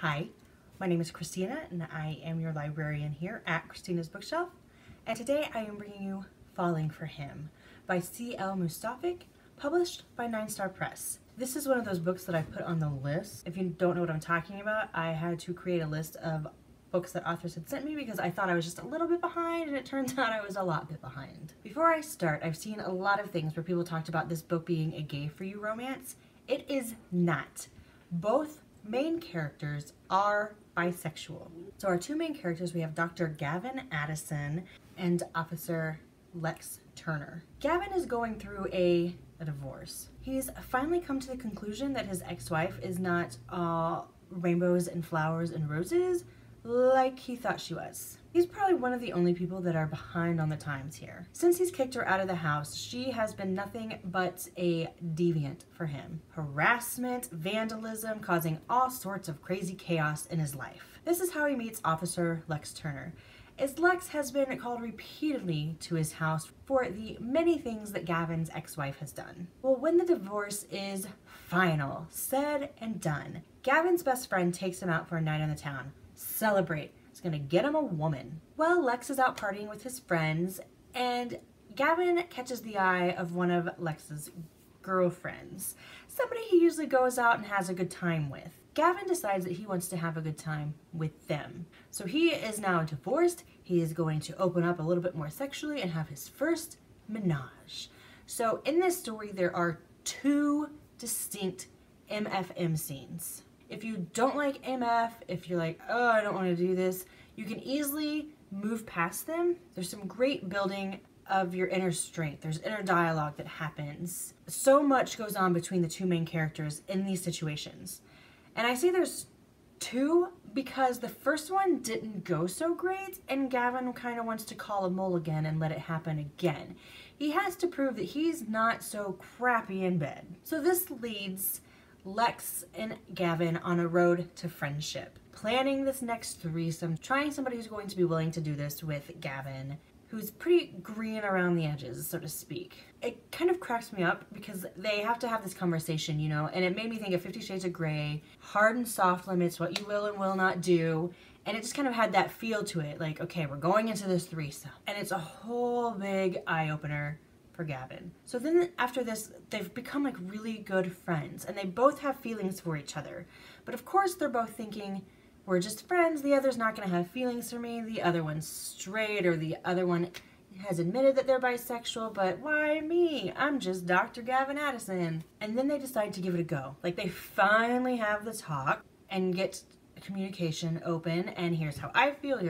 Hi, my name is Christina and I am your librarian here at Christina's Bookshelf, and today I am bringing you Falling for Him by CL Mustafic, published by 9 Star Press. This is one of those books that I put on the list. If you don't know what I'm talking about, I had to create a list of books that authors had sent me because I thought I was just a little bit behind, and it turns out I was a lot bit behind. Before I start, I've seen a lot of things where people talked about this book being a gay for you romance. It is not. Both main characters are bisexual. So our two main characters, we have Dr. Gavin Addison and Officer Lex Turner. Gavin is going through a divorce. He's finally come to the conclusion that his ex-wife is not rainbows and flowers and roses like he thought she was. He's probably one of the only people that are behind on the times here. Since he's kicked her out of the house, she has been nothing but a deviant for him. Harassment, vandalism, causing all sorts of crazy chaos in his life. This is how he meets Officer Lex Turner, as Lex has been called repeatedly to his house for the many things that Gavin's ex-wife has done. Well, when the divorce is final, said and done, Gavin's best friend takes him out for a night on the town. Celebrate. It's gonna get him a woman. Well, Lex is out partying with his friends, and Gavin catches the eye of one of Lex's girlfriends, somebody he usually goes out and has a good time with. Gavin decides that he wants to have a good time with them. So he is now divorced. He is going to open up a little bit more sexually and have his first menage. So in this story, there are two distinct MFM scenes. If you don't like MF, if you're like, oh, I don't want to do this, you can easily move past them. There's some great building of your inner strength. There's inner dialogue that happens. So much goes on between the two main characters in these situations. And I say there's two because the first one didn't go so great, and Gavin kind of wants to call a mulligan and let it happen again. He has to prove that he's not so crappy in bed. So this leads Lex and Gavin on a road to friendship, planning this next threesome, trying somebody who's going to be willing to do this with Gavin, who's pretty green around the edges, so to speak. It kind of cracks me up because they have to have this conversation, you know, and it made me think of 50 Shades of Grey, hard and soft limits, what you will and will not do, and it just kind of had that feel to it, like, okay, we're going into this threesome, and it's a whole big eye-opener for Gavin. So then after this, they've become like really good friends, and they both have feelings for each other. But of course, they're both thinking, we're just friends, the other's not gonna have feelings for me, the other one's straight, or the other one has admitted that they're bisexual, but why me? I'm just Dr. Gavin Addison. And then they decide to give it a go. Like, they finally have the talk and get communication open, and here's how I feel,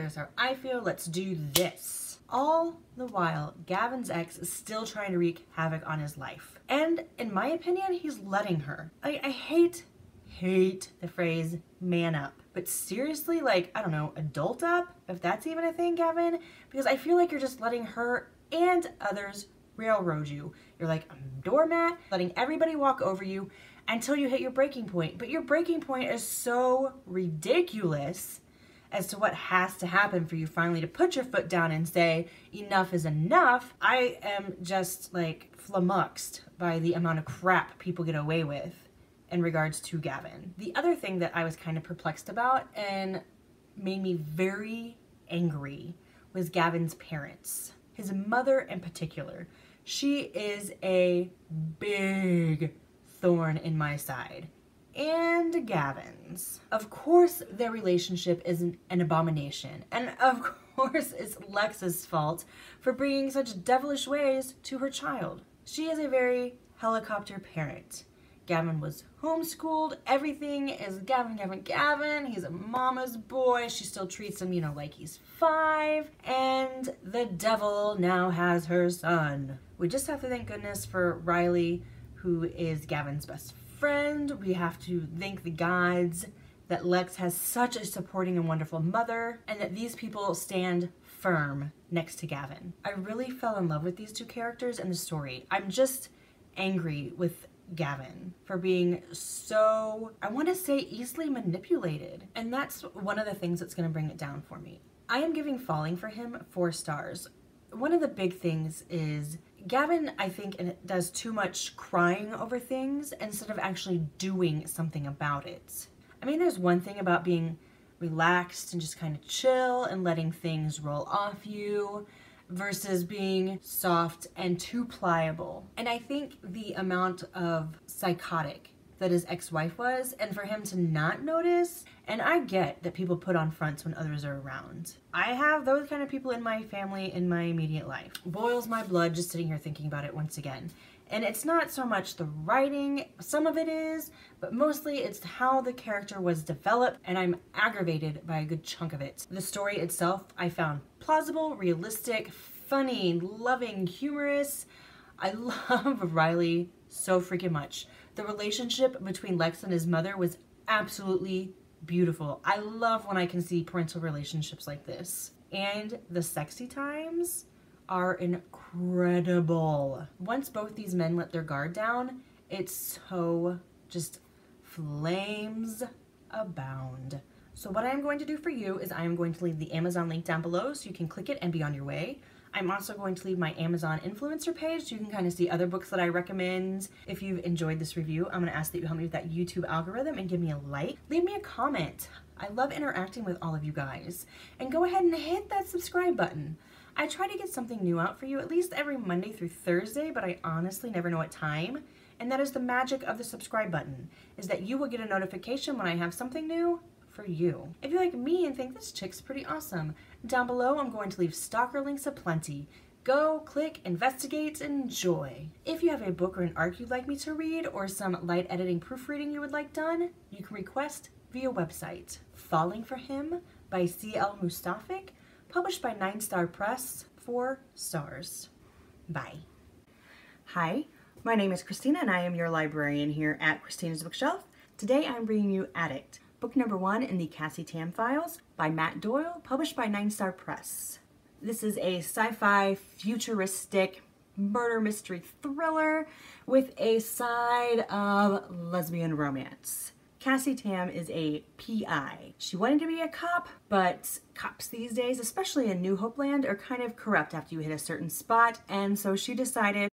let's do this. All the while, Gavin's ex is still trying to wreak havoc on his life. And in my opinion, he's letting her. I hate the phrase man up. But seriously, like, I don't know, adult up? If that's even a thing, Gavin? Because I feel like you're just letting her and others railroad you. You're like a doormat, letting everybody walk over you until you hit your breaking point. But your breaking point is so ridiculous as to what has to happen for you finally to put your foot down and say, enough is enough. I am just like flummoxed by the amount of crap people get away with in regards to Gavin. The other thing that I was kind of perplexed about and made me very angry was Gavin's parents. His mother in particular. She is a big thorn in my side. And Gavin's. Of course, their relationship is an abomination. And of course, it's Lex's fault for bringing such devilish ways to her child. She is a very helicopter parent. Gavin was homeschooled. Everything is Gavin. He's a mama's boy. She still treats him, you know, like he's 5. And the devil now has her son. We just have to thank goodness for Riley, who is Gavin's best friend. We have to thank the gods that Lex has such a supporting and wonderful mother, and that these people stand firm next to Gavin. I really fell in love with these two characters in the story. I'm just angry with Gavin for being so, I want to say, easily manipulated. And that's one of the things that's going to bring it down for me. I am giving Falling for Him 4 stars. One of the big things is Gavin, I think, does too much crying over things instead of actually doing something about it. I mean, there's one thing about being relaxed and just kind of chill and letting things roll off you versus being soft and too pliable. And I think the amount of psychotic that his ex-wife was, and for him to not notice, and I get that people put on fronts when others are around. I have those kind of people in my family, in my immediate life. Boils my blood just sitting here thinking about it once again. And it's not so much the writing, some of it is, but mostly it's how the character was developed, and I'm aggravated by a good chunk of it. The story itself I found plausible, realistic, funny, loving, humorous. I love Riley so freaking much. The relationship between Lex and his mother was absolutely beautiful. I love when I can see parental relationships like this. And the sexy times are incredible. Once both these men let their guard down, it's so just flames abound. So what I'm going to do for you is I am going to leave the Amazon link down below so you can click it and be on your way. I'm also going to leave my Amazon influencer page so you can kind of see other books that I recommend. If you've enjoyed this review, I'm going to ask that you help me with that YouTube algorithm and give me a like. Leave me a comment. I love interacting with all of you guys. And go ahead and hit that subscribe button. I try to get something new out for you at least every Monday through Thursday, but I honestly never know what time. And that is the magic of the subscribe button, is that you will get a notification when I have something new for you. If you like me and think this chick's pretty awesome, down below I'm going to leave stalker links aplenty. Go, click, investigate, enjoy. If you have a book or an arc you'd like me to read, or some light editing proofreading you would like done, you can request via website. Falling for Him by CL Mustafic, published by 9 Star Press, 4 stars. Bye. Hi, my name is Christina and I am your librarian here at Christina's Bookshelf. Today I'm bringing you Addict, book number 1 in the Cassie Tam files by Matt Doyle, published by 9 Star Press. This is a sci-fi, futuristic murder mystery thriller with a side of lesbian romance. Cassie Tam is a PI. She wanted to be a cop, but cops these days, especially in New Hope Land, are kind of corrupt after you hit a certain spot, and so she decided